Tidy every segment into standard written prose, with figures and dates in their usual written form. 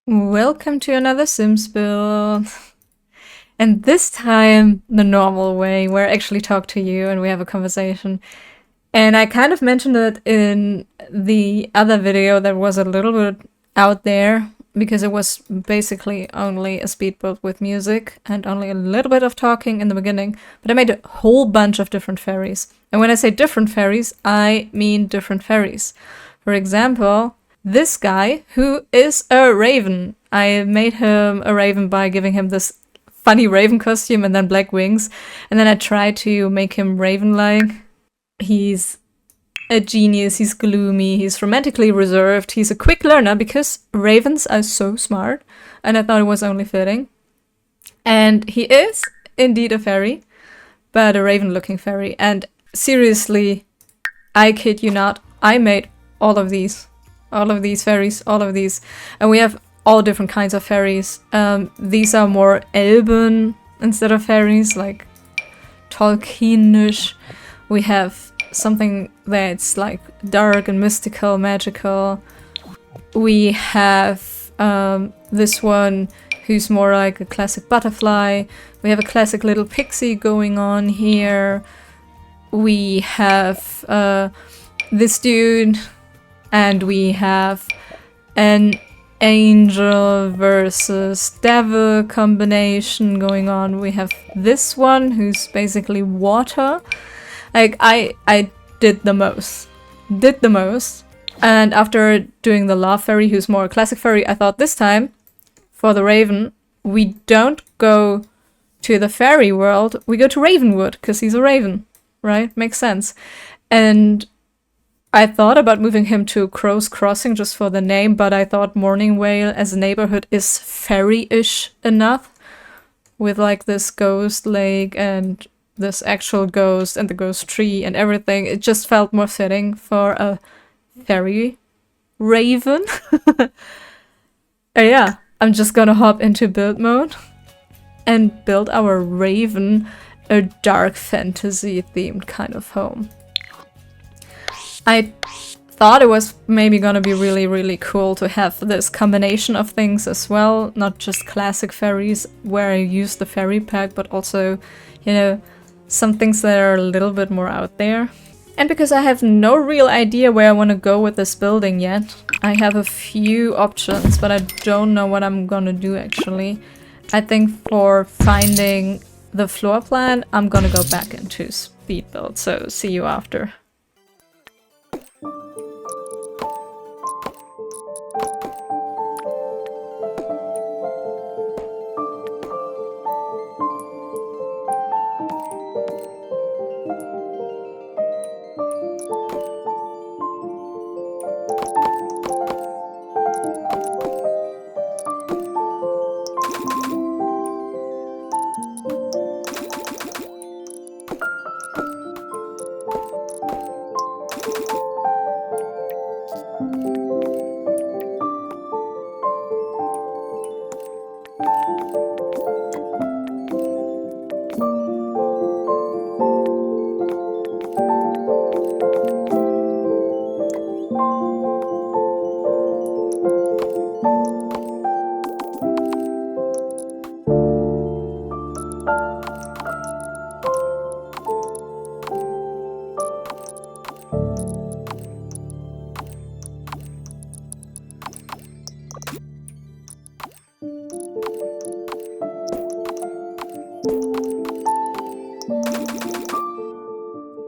Welcome to another Sims build. And this time, the normal way, where I actually talk to you and we have a conversation. And I kind of mentioned it in the other video that was a little bit out there, because it was basically only a speed build with music and only a little bit of talking in the beginning. But I made a whole bunch of different fairies. And when I say different fairies, I mean different fairies. For example, this guy, who is a raven. I made him a raven by giving him this funny raven costume and then black wings. And then I tried to make him raven-like. He's a genius, he's gloomy, he's romantically reserved, he's a quick learner because ravens are so smart. And I thought it was only fitting. And he is indeed a fairy, but a raven-looking fairy. And seriously, I kid you not, I made all of these fairies, all of these. And we have all different kinds of fairies. These are more elven instead of fairies, like Tolkienish. We have something that's like dark and mystical, magical. We have this one who's more like a classic butterfly. We have a classic little pixie going on here. We have this dude. And we have an angel versus devil combination going on. We have this one who's basically water. Like, I did the most. And after doing the love fairy, who's more a classic fairy, I thought this time, for the raven, we don't go to the fairy world, we go to Ravenwood, because he's a raven, right? Makes sense. And I thought about moving him to Crow's Crossing just for the name, but I thought Morningvale as a neighborhood is fairy-ish enough, with like this ghost lake and this actual ghost and the ghost tree and everything. It just felt more fitting for a fairy raven. Yeah, I'm just gonna hop into build mode and build our raven a dark fantasy themed kind of home. I thought it was maybe gonna be really, really cool to have this combination of things as well, not just classic fairies where I use the fairy pack, but also, you know, some things that are a little bit more out there. And because I have no real idea where I want to go with this building yet, I have a few options, but I don't know what I'm gonna do actually. I think for finding the floor plan, I'm gonna go back into speed build, so see you after.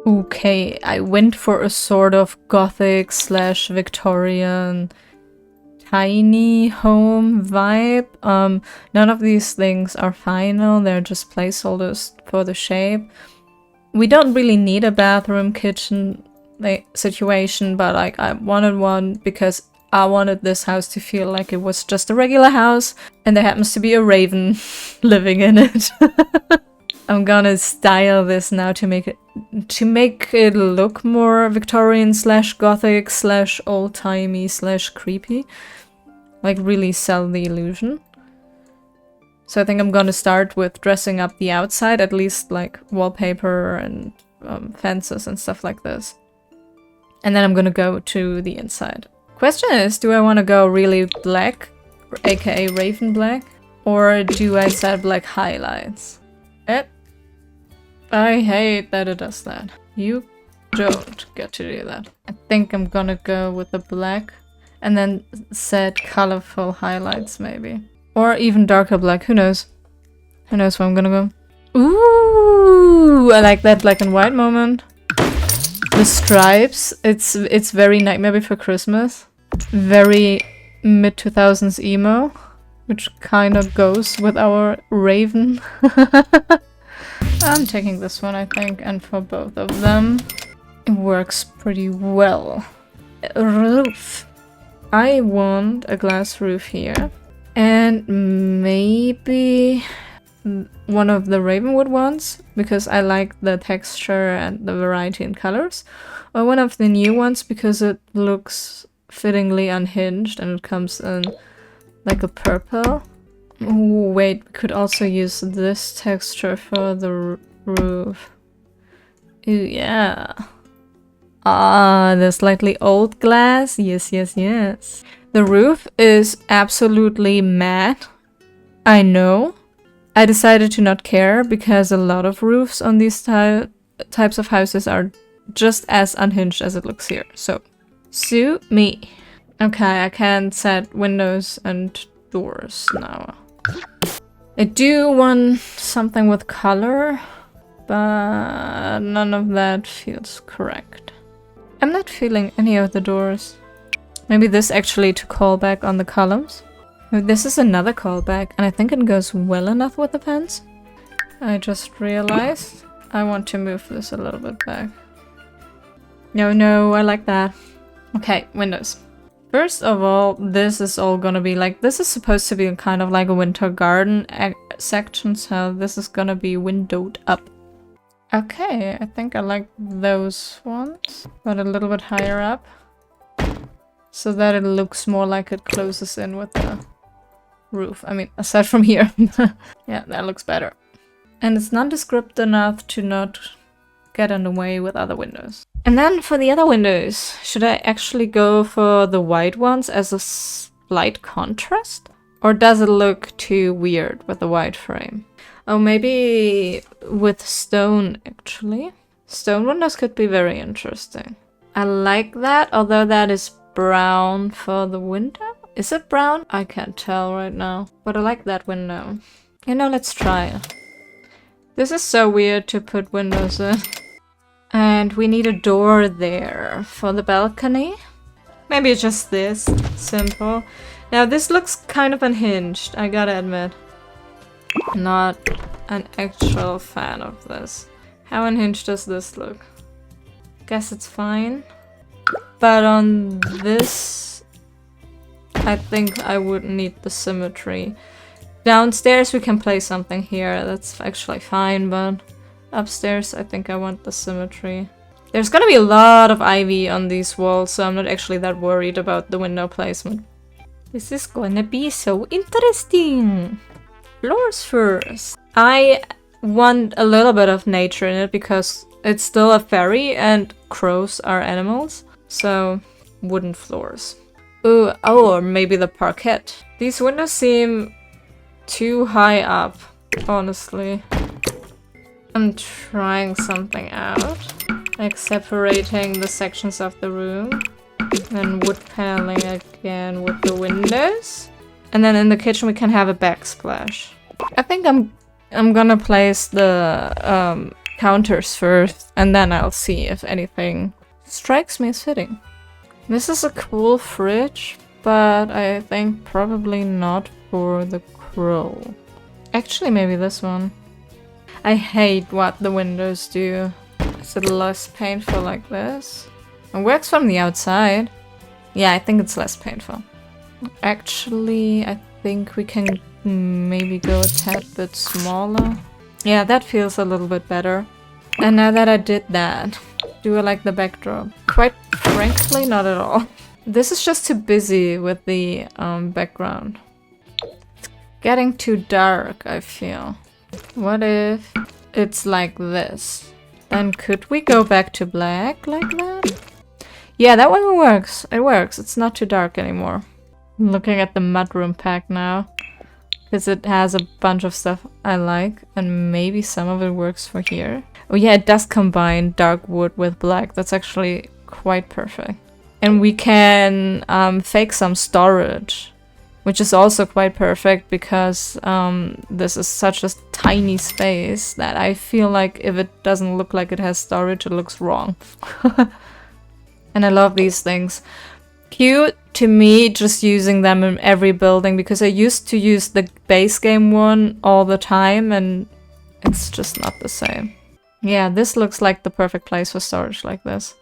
Okay, I went for a sort of gothic / Victorian tiny home vibe. None of these things are final, they're just placeholders for the shape. We don't really need a bathroom kitchen situation, but like I wanted one because I wanted this house to feel like it was just a regular house and there happens to be a raven living in it. I'm gonna style this now to make it look more Victorian / gothic / old-timey / creepy. Like really sell the illusion. So I think I'm gonna start with dressing up the outside, at least like wallpaper and fences and stuff like this. And then I'm gonna go to the inside. Question is, do I want to go really black aka Raven Black? Or do I set black highlights? I hate that it does that. You don't get to do that. I think I'm gonna go with the black and then set colorful highlights maybe. Or even darker black, who knows? Who knows where I'm gonna go? Ooh, I like that black and white moment. The stripes, it's very Nightmare Before Christmas. Very mid-2000s emo, which kind of goes with our Raven. I'm taking this one, I think, and for both of them, it works pretty well. Roof. I want a glass roof here. And maybe one of the Ravenwood ones, because I like the texture and the variety in colors. Or one of the new ones, because it looks fittingly unhinged and it comes in like a purple. Ooh, wait, we could also use this texture for the roof. Ooh, yeah. Ah, the slightly old glass. Yes, yes, yes. The roof is absolutely matte. I know. I decided to not care because a lot of roofs on these types of houses are just as unhinged as it looks here. So, sue me. Okay, I can set windows and doors now. I do want something with color, but none of that feels correct. I'm not feeling any of the doors. Maybe this actually to call back on the columns. This is another callback, and I think it goes well enough with the pens. I just realized I want to move this a little bit back. No, I like that. Okay, windows. First of all, this is all gonna be like, this is supposed to be kind of like a winter garden section, so this is gonna be windowed up. Okay, I think I like those ones, but a little bit higher up, so that it looks more like it closes in with the roof. I mean, aside from here. Yeah, that looks better. And it's nondescript enough to not get in the way with other windows. And then for the other windows, should I actually go for the white ones as a slight contrast? Or does it look too weird with the white frame? Oh, maybe with stone, actually. Stone windows could be very interesting. I like that, although that is brown for the window. Is it brown? I can't tell right now. But I like that window. You know, let's try it. This is so weird to put windows in. And we need a door there for the balcony. Maybe it's just this. Simple. Now this looks kind of unhinged, I gotta admit. Not an actual fan of this. How unhinged does this look? Guess it's fine. But on this, I think I would need the symmetry. Downstairs we can place something here, that's actually fine, but upstairs I think I want the symmetry. There's gonna be a lot of ivy on these walls, so I'm not actually that worried about the window placement. This is gonna be so interesting! Floors first. I want a little bit of nature in it because it's still a fairy and crows are animals, so wooden floors. Ooh, oh, or maybe the parquet. These windows seem too high up, honestly. I'm trying something out, like separating the sections of the room, then wood paneling again with the windows, and then in the kitchen we can have a backsplash. I think I'm gonna place the counters first, and then I'll see if anything strikes me as fitting. This is a cool fridge, but I think probably not for the crow. Actually, maybe this one. I hate what the windows do. Is it less painful like this? It works from the outside. Yeah, I think it's less painful. Actually, I think we can maybe go a tad bit smaller. Yeah, that feels a little bit better. And now that I did that, do I like the backdrop? Quite frankly, not at all. This is just too busy with the background. It's getting too dark, I feel. What if it's like this? Then could we go back to black like that? Yeah, that one works. It works. It's not too dark anymore. Looking at the mudroom pack now. Because it has a bunch of stuff I like. And maybe some of it works for here. Oh yeah, it does combine dark wood with black. That's actually quite perfect. And we can fake some storage. Which is also quite perfect because this is such a tiny space that I feel like if it doesn't look like it has storage, it looks wrong. And I love these things. Cute to me, just using them in every building because I used to use the base game one all the time and it's just not the same. Yeah, this looks like the perfect place for storage like this.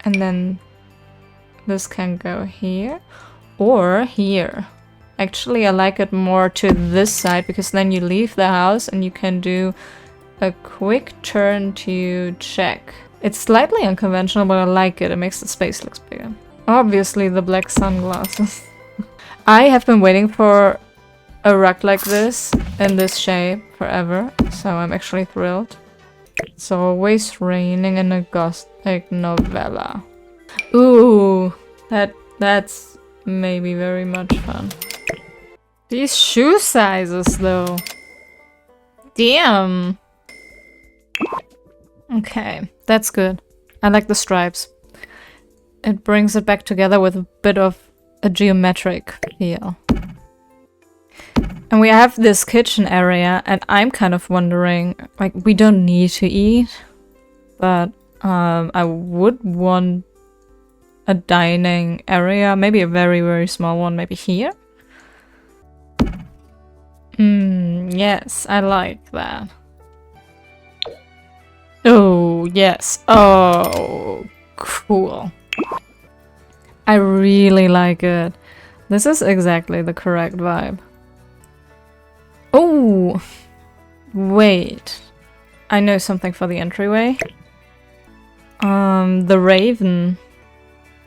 And then this can go here or here. Actually, I like it more to this side because then you leave the house and you can do a quick turn to check. It's slightly unconventional, but I like it. It makes the space look bigger. Obviously, the black sunglasses. I have been waiting for a rug like this in this shape forever, so I'm actually thrilled. It's always raining in a gothic novella. Ooh, that's maybe very much fun. These shoe sizes, though. Damn. Okay, that's good. I like the stripes. It brings it back together with a bit of a geometric feel. And we have this kitchen area, and I'm kind of wondering, like, we don't need to eat, but I would want a dining area, maybe a very, very small one, maybe here. Yes, I like that. Oh, yes. Oh, cool. I really like it. This is exactly the correct vibe. Oh, wait. I know something for the entryway. The raven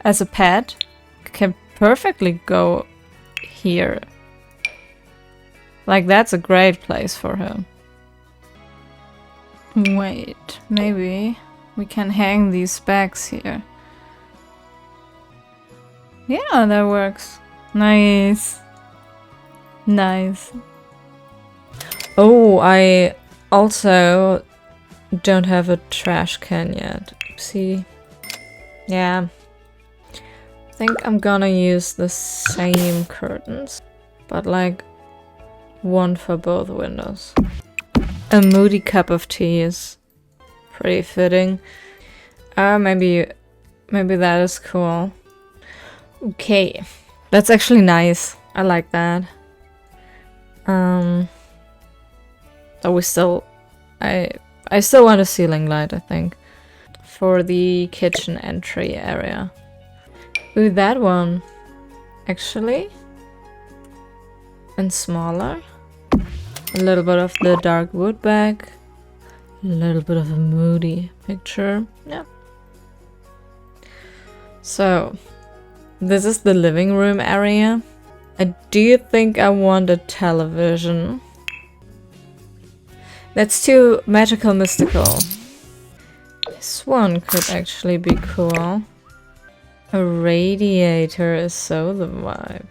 as a pet can perfectly go here. Like, that's a great place for him. Wait, maybe we can hang these bags here. Yeah, that works. Nice. Nice. Oh, I also don't have a trash can yet. Oopsie. Yeah. I think I'm gonna use the same curtains, but like one for both windows. A moody cup of tea is pretty fitting. Maybe that is cool. Okay, that's actually nice. I like that. So we still, I still want a ceiling light, I think, for the kitchen entry area. Ooh, that one, actually, and smaller. A little bit of the dark wood back. A little bit of a moody picture. Yeah. So, this is the living room area. I do think I want a television. That's too magical mystical. This one could actually be cool. A radiator is so the vibe.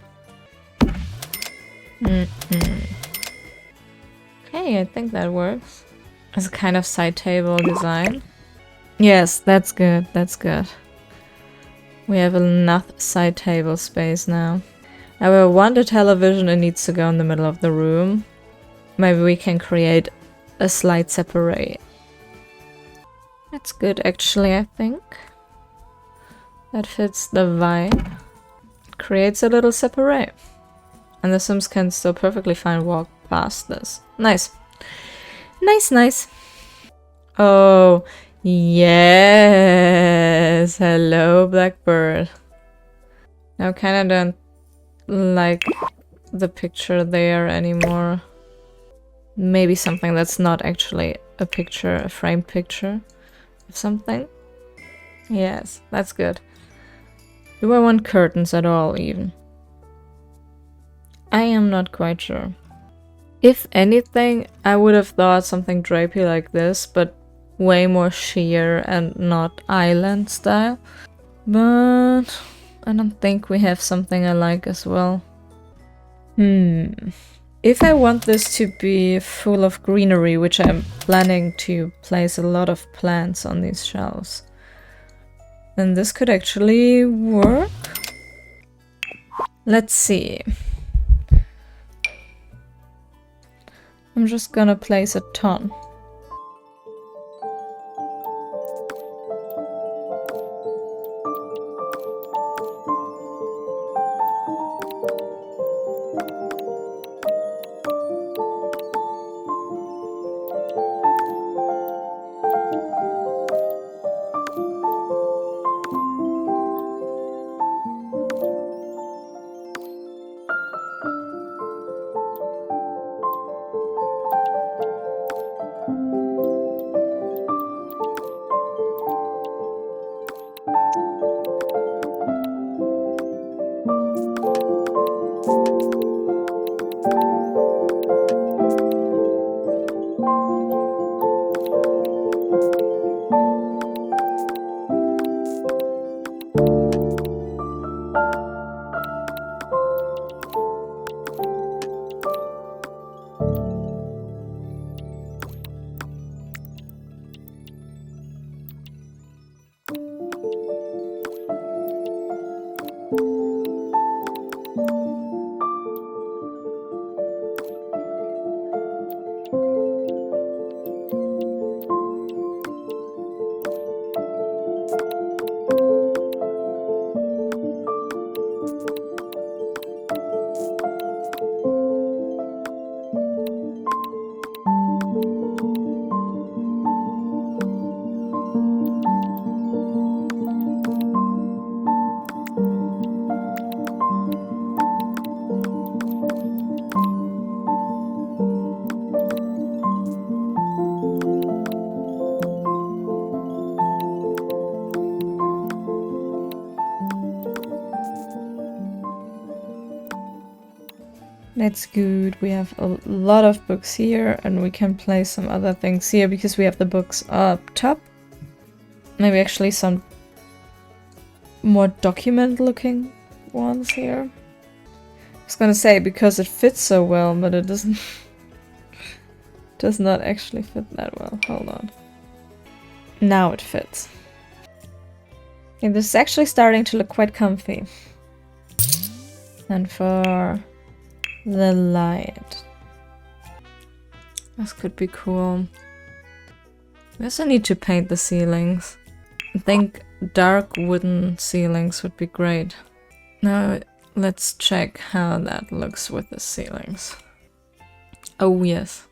Okay, I think that works. As a kind of side table design. Yes, that's good, that's good. We have enough side table space now. I will want a television, it needs to go in the middle of the room. Maybe we can create a slight separate. That's good actually, I think. That fits the vibe. It creates a little separate. And the Sims can still perfectly fine walk past this. Nice. Nice, nice. Oh, yes. Hello, Blackbird. Now kinda don't like the picture there anymore. Maybe something that's not actually a picture, a framed picture of something. Yes, that's good. Do I want curtains at all, even? I am not quite sure. If anything, I would have thought something drapey like this, but way more sheer and not island style. But I don't think we have something I like as well. If I want this to be full of greenery, which I'm planning to place a lot of plants on these shelves, then this could actually work. Let's see. I'm just gonna place a ton. That's good. We have a lot of books here, and we can place some other things here because we have the books up top. Maybe actually some more document-looking ones here. I was gonna say because it fits so well, but it doesn't. Does not actually fit that well. Hold on. Now it fits. Okay, this is actually starting to look quite comfy. And for the light, this could be cool. We also need to paint the ceilings. I think dark wooden ceilings would be great. Now let's check how that looks with the ceilings. Oh yes.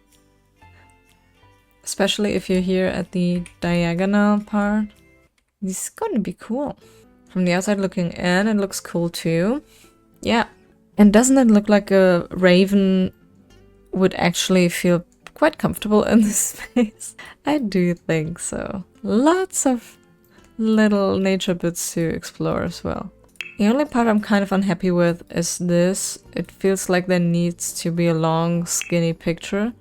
Especially if you're here at the diagonal part. This is gonna be cool. From the outside looking in, it looks cool too. Yeah. And doesn't it look like a raven would actually feel quite comfortable in this space? I do think so. Lots of little nature bits to explore as well. The only part I'm kind of unhappy with is this. It feels like there needs to be a long, skinny picture.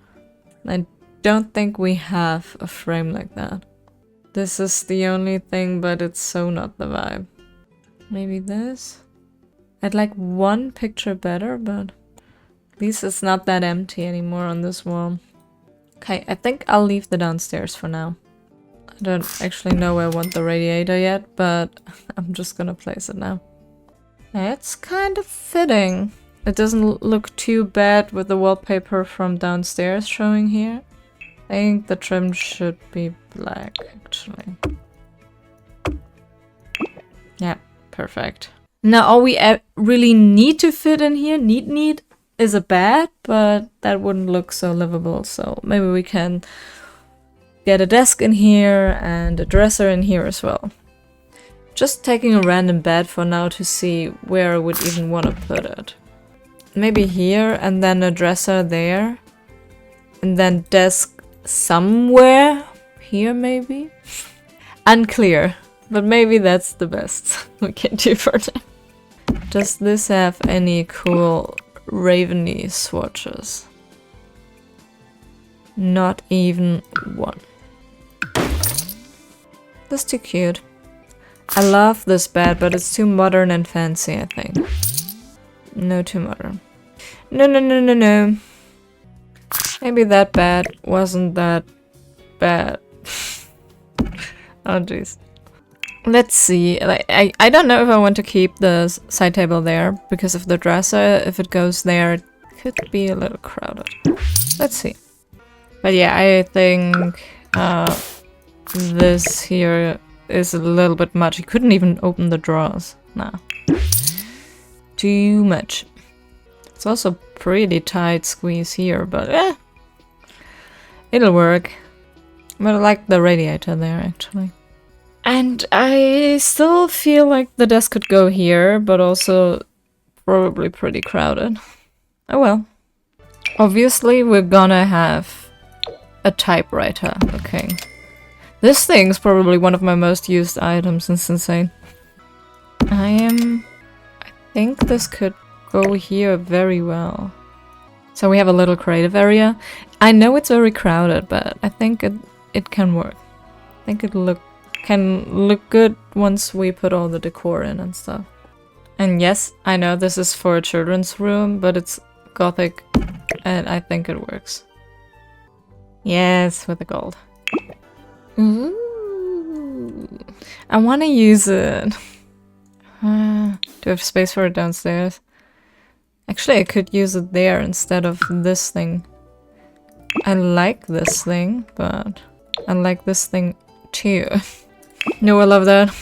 I don't think we have a frame like that. This is the only thing, but it's so not the vibe. Maybe this? I'd like one picture better, but at least it's not that empty anymore on this wall. Okay, I think I'll leave the downstairs for now. I don't actually know where I want the radiator yet, but I'm just gonna place it now. It's kind of fitting. It doesn't look too bad with the wallpaper from downstairs showing here. I think the trim should be black, actually. Yeah, perfect. Now all we really need to fit in here, need, is a bed, but that wouldn't look so livable, so maybe we can get a desk in here and a dresser in here as well. Just taking a random bed for now to see where I would even want to put it. Maybe here, and then a dresser there, and then desk somewhere here maybe? Unclear, but maybe that's the best we can do for now. Does this have any cool raveny swatches? Not even one. That's too cute. I love this bed, but it's too modern and fancy, I think. No, too modern. No, no, no, no, no. Maybe that bad wasn't that bad. Oh, jeez. Let's see. Like, I don't know if I want to keep the side table there because of the dresser. If it goes there, it could be a little crowded. Let's see. But yeah, I think this here is a little bit much. You couldn't even open the drawers. Nah. Too much. It's also pretty tight squeeze here, but it'll work. But I like the radiator there, actually. And I still feel like the desk could go here, but also probably pretty crowded. Oh well. Obviously, we're gonna have a typewriter. Okay. This thing's probably one of my most used items. It's insane. I think this could go here very well. So we have a little creative area. I know it's very crowded, but I think it can work. I think it can look good once we put all the decor in and stuff. And yes, I know this is for a children's room, but it's gothic and I think it works. Yes, with the gold. Ooh, I want to use it. Do I have space for it downstairs? Actually, I could use it there instead of this thing. I like this thing, but I like this thing too. No, I love that.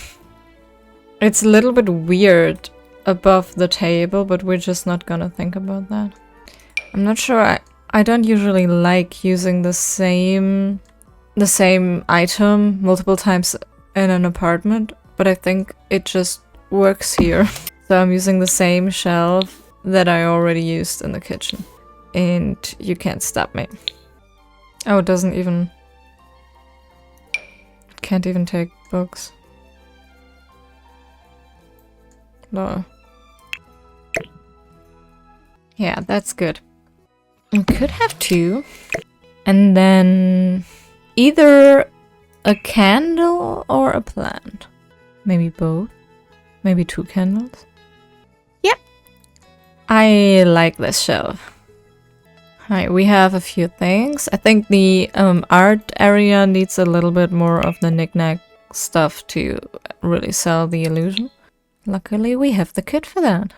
It's a little bit weird above the table, but we're just not gonna think about that. I'm not sure. I don't usually like using the same item multiple times in an apartment, but I think it just works here. So I'm using the same shelf that I already used in the kitchen. And you can't stop me. Oh, it doesn't even... Can't even take books. No. Yeah, that's good. I could have two. And then either a candle or a plant. Maybe both. Maybe two candles. Yep. I like this shelf. Alright, we have a few things. I think the art area needs a little bit more of the knick-knack stuff to really sell the illusion. Luckily, we have the kit for that.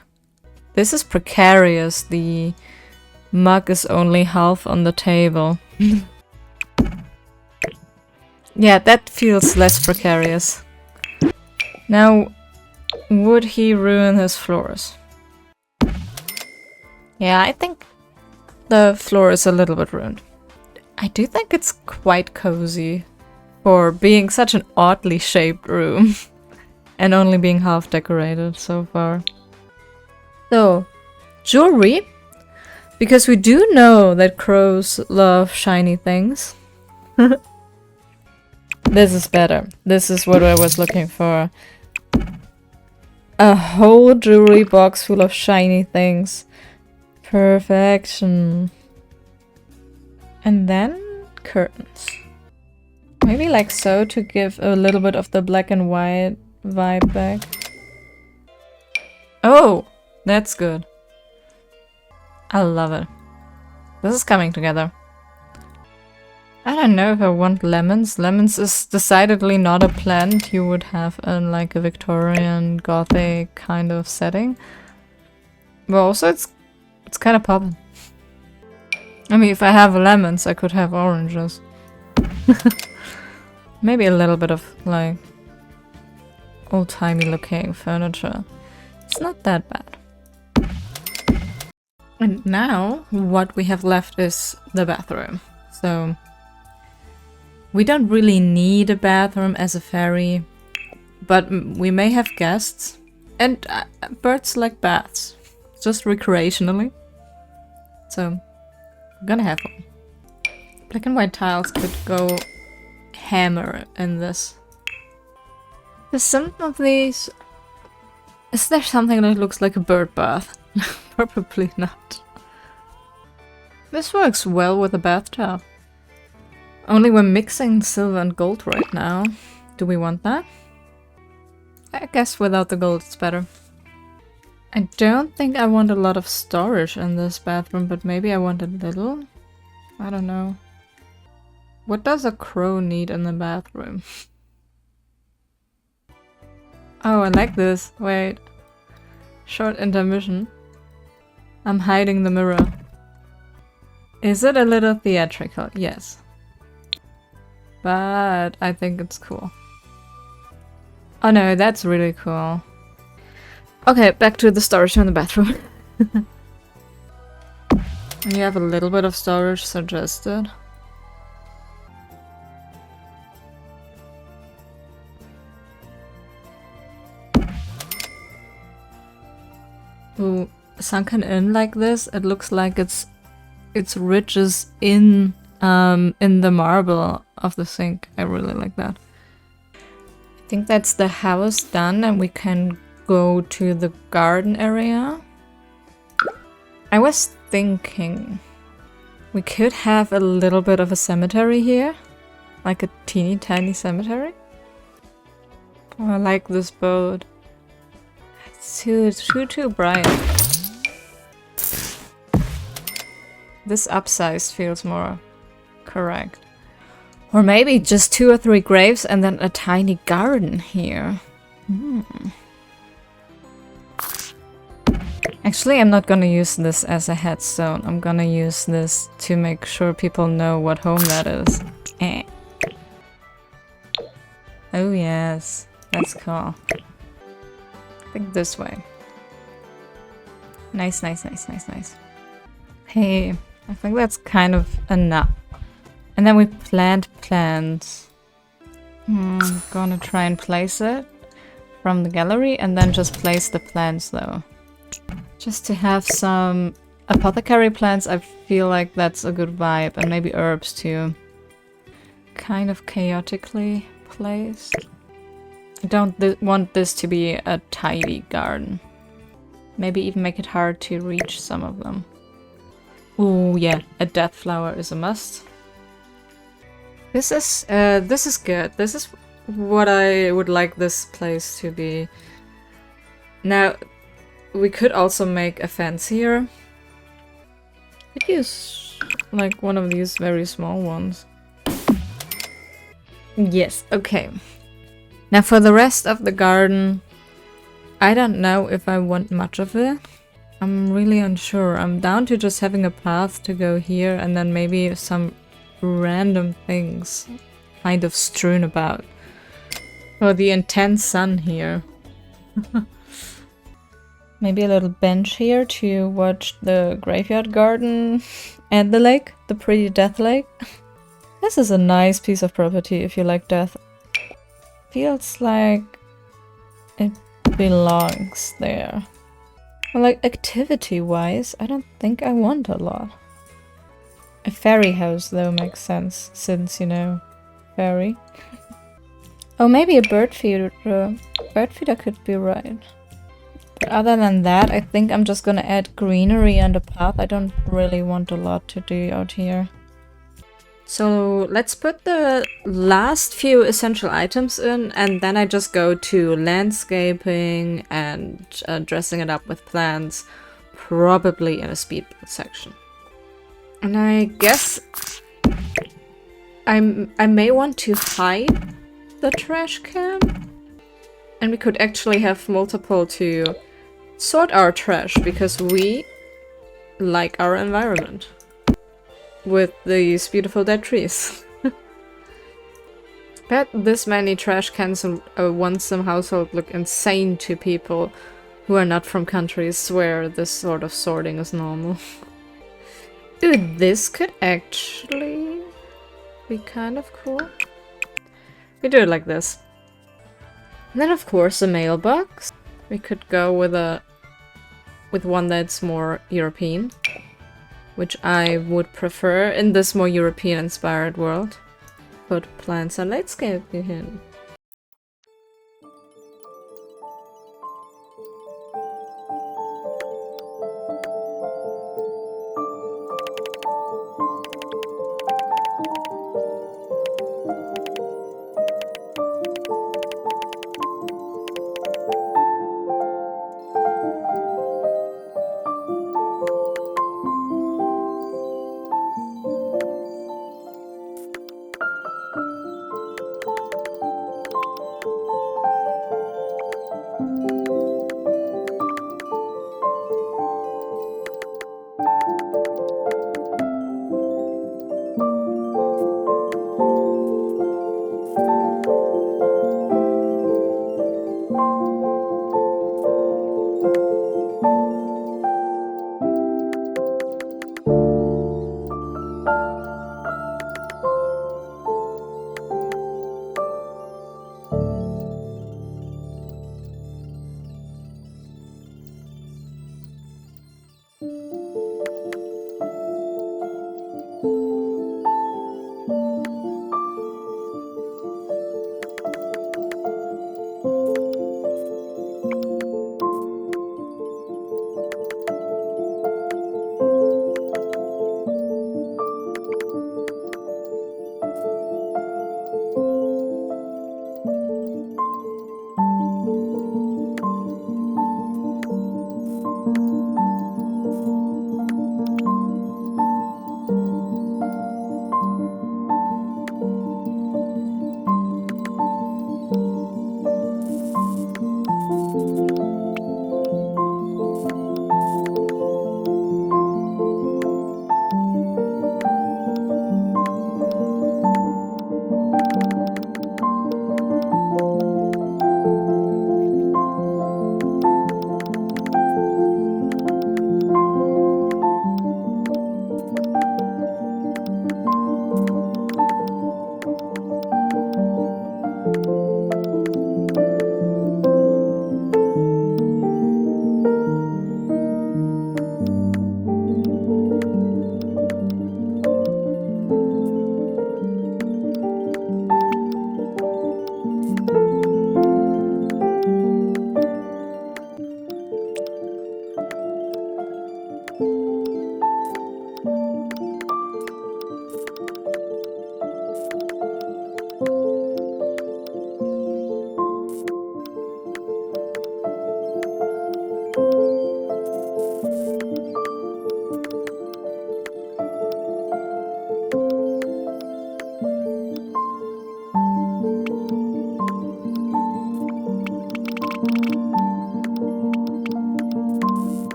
This is precarious. The mug is only half on the table. Yeah, that feels less precarious. Now, would he ruin his floors? Yeah, I think the floor is a little bit ruined. I do think it's quite cozy for being such an oddly shaped room and only being half decorated so far. So, jewelry, because we do know that crows love shiny things. This is better. This is what I was looking for. A whole jewelry box full of shiny things. Perfection. And then curtains. Maybe like so to give a little bit of the black and white vibe back. Oh, that's good. I love it. This is coming together. I don't know if I want lemons. Lemons is decidedly not a plant you would have in like a Victorian Gothic kind of setting. But also it's kind of poppin'. I mean, if I have lemons, I could have oranges. Maybe a little bit of like old-timey looking furniture. It's not that bad. And now what we have left is the bathroom. So we don't really need a bathroom as a fairy, but we may have guests. And birds like baths, just recreationally. So I'm gonna have one. Black and white tiles could go hammer in this. There's some of these... Is there something that looks like a bird bath? Probably not. This works well with a bathtub. Only we're mixing silver and gold right now. Do we want that? I guess without the gold it's better. I don't think I want a lot of storage in this bathroom, but maybe I want a little? I don't know. What does a crow need in the bathroom? Oh, I like this. Wait. Short intermission. I'm hiding the mirror. Is it a little theatrical? Yes. But I think it's cool. Oh no, that's really cool. Okay, back to the storage in the bathroom. You have a little bit of storage suggested. Ooh, sunken in like this, it looks like its ridges in the marble of the sink. I really like that. I think that's the house done, and we can go to the garden area. I was thinking we could have a little bit of a cemetery here, like a teeny tiny cemetery. Oh, I like this boat. It's too bright. This upsized feels more correct. Or maybe just 2 or 3 graves and then a tiny garden here. Actually, I'm not gonna use this as a headstone. I'm gonna use this to make sure people know what home that is. Eh. Oh yes, that's cool. I think this way. Nice, nice, nice, nice, nice. Hey, I think that's kind of enough. And then we plant plants. Gonna try and place it from the gallery and then just place the plants though. Just to have some apothecary plants, I feel like that's a good vibe. And maybe herbs too. Kind of chaotically placed. I don't want this to be a tidy garden. Maybe even make it hard to reach some of them. Ooh, yeah, a death flower is a must. This is good. This is what I would like this place to be. Now, we could also make a fence here. Could use like one of these very small ones. Yes, okay. Now for the rest of the garden, I don't know if I want much of it. I'm really unsure. I'm down to just having a path to go here and then maybe some random things kind of strewn about. Oh, the intense sun here. Maybe a little bench here to watch the graveyard garden and the lake, the pretty death lake. This is a nice piece of property if you like death. Feels like it belongs there. Well, like activity-wise, I don't think I want a lot. A fairy house though makes sense, since, you know, fairy. Oh, maybe a bird feeder. Bird feeder could be right. But other than that, I think I'm just gonna add greenery and a path. I don't really want a lot to do out here. So let's put the last few essential items in, and then I just go to landscaping and dressing it up with plants, probably in a speedboat section. And I guess I may want to hide the trash can, and we could actually have multiple to sort our trash, because we like our environment. With these beautiful dead trees. Bet this many trash cans in a one-sim household look insane to people who are not from countries where this sort of sorting is normal. Dude, this could actually be kind of cool. We do it like this. And then of course a mailbox. We could go with one that's more European, which I would prefer in this more European-inspired world. Put plants and landscaping in.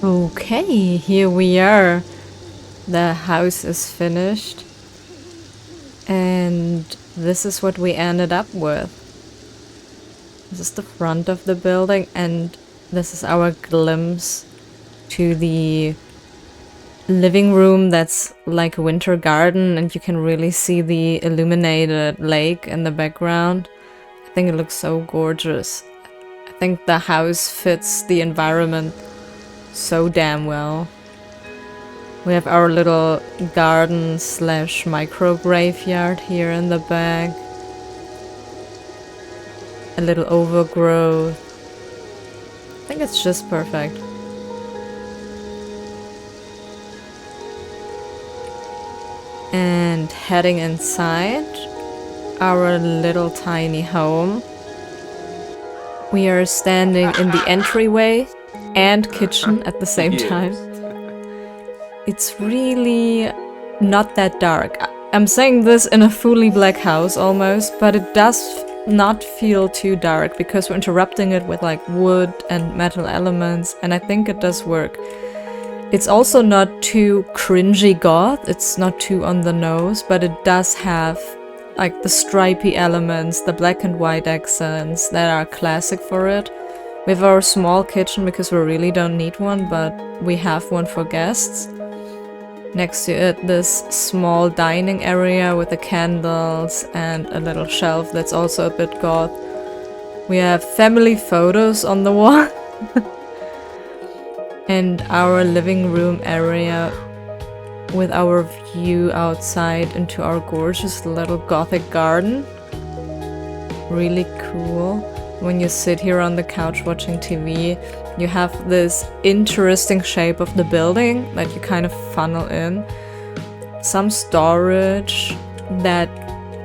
Okay, here we are. The house is finished. And this is what we ended up with. This is the front of the building, and this is our glimpse to the living room that's like a winter garden, and you can really see the illuminated lake in the background. I think it looks so gorgeous. I think the house fits the environment so damn well. We have our little garden slash micro graveyard here in the back. A little overgrowth. I think it's just perfect. And heading inside our little tiny home. We are standing in the entryway and kitchen at the same time. It's really not that dark. I'm saying this in a fully black house almost, but it does not feel too dark because we're interrupting it with like wood and metal elements, and I think it does work. It's also not too cringy goth, it's not too on the nose, but it does have like the stripy elements, the black and white accents that are classic for it. We have our small kitchen because we really don't need one, but we have one for guests. Next to it, this small dining area with the candles and a little shelf that's also a bit goth. We have family photos on the wall. And our living room area with our view outside into our gorgeous little gothic garden. Really cool. When you sit here on the couch watching TV, you have this interesting shape of the building that you kind of funnel in. Some storage that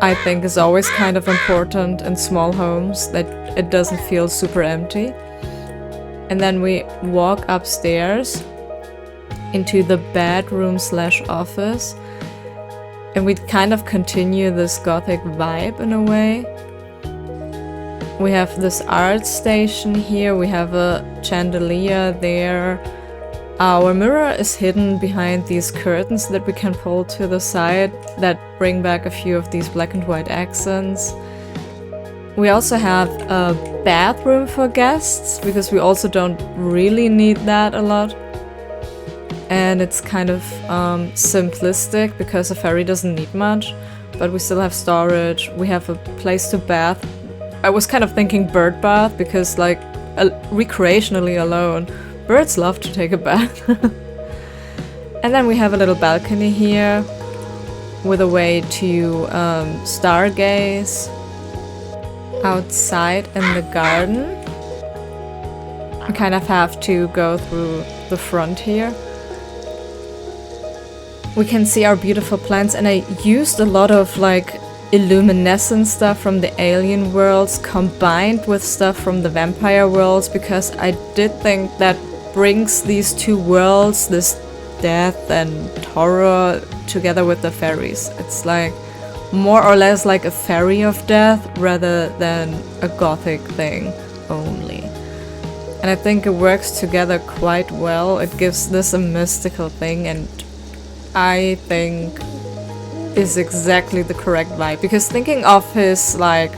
I think is always kind of important in small homes, that it doesn't feel super empty. And then we walk upstairs into the bedroom slash office, and we kind of continue this gothic vibe in a way. We have this art station here, we have a chandelier there. Our mirror is hidden behind these curtains that we can pull to the side that bring back a few of these black and white accents. We also have a bathroom for guests, because we also don't really need that a lot. And it's kind of simplistic, because a ferry doesn't need much, but we still have storage. We have a place to bath. I was kind of thinking bird bath, because like recreationally alone, birds love to take a bath. And then we have a little balcony here with a way to stargaze outside in the garden. We kind of have to go through the front here. We can see our beautiful plants, and I used a lot of like illuminescent stuff from the alien worlds combined with stuff from the vampire worlds, because I did think that brings these two worlds, this death and horror, together with the fairies. It's like more or less like a fairy of death rather than a gothic thing only. And I think it works together quite well. It gives this a mystical thing, and I think is exactly the correct vibe. Because thinking of his like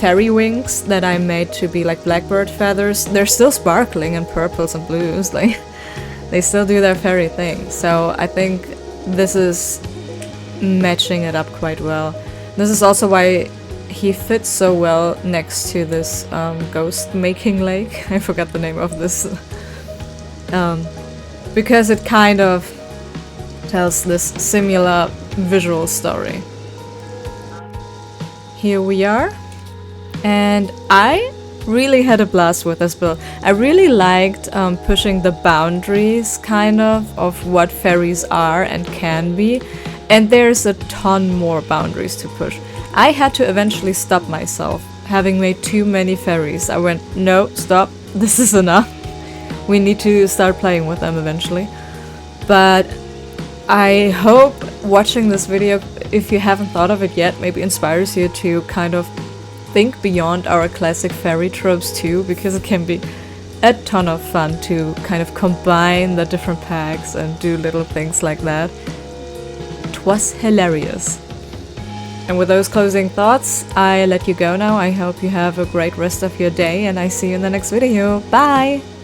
fairy wings that I made to be like blackbird feathers, they're still sparkling in purples and blues, like they still do their fairy thing. So I think this is matching it up quite well. This is also why he fits so well next to this ghost making lake. I forgot the name of this. Because it kind of tells this similar visual story. Here we are, and I really had a blast with this build. I really liked pushing the boundaries kind of what fairies are and can be, and there's a ton more boundaries to push. I had to eventually stop myself, having made too many fairies. I went, no, stop, this is enough. We need to start playing with them eventually. But I hope watching this video, if you haven't thought of it yet, maybe inspires you to kind of think beyond our classic fairy tropes too, because it can be a ton of fun to kind of combine the different packs and do little things like that. It was hilarious. And with those closing thoughts, I let you go now. I hope you have a great rest of your day, and I see you in the next video. Bye!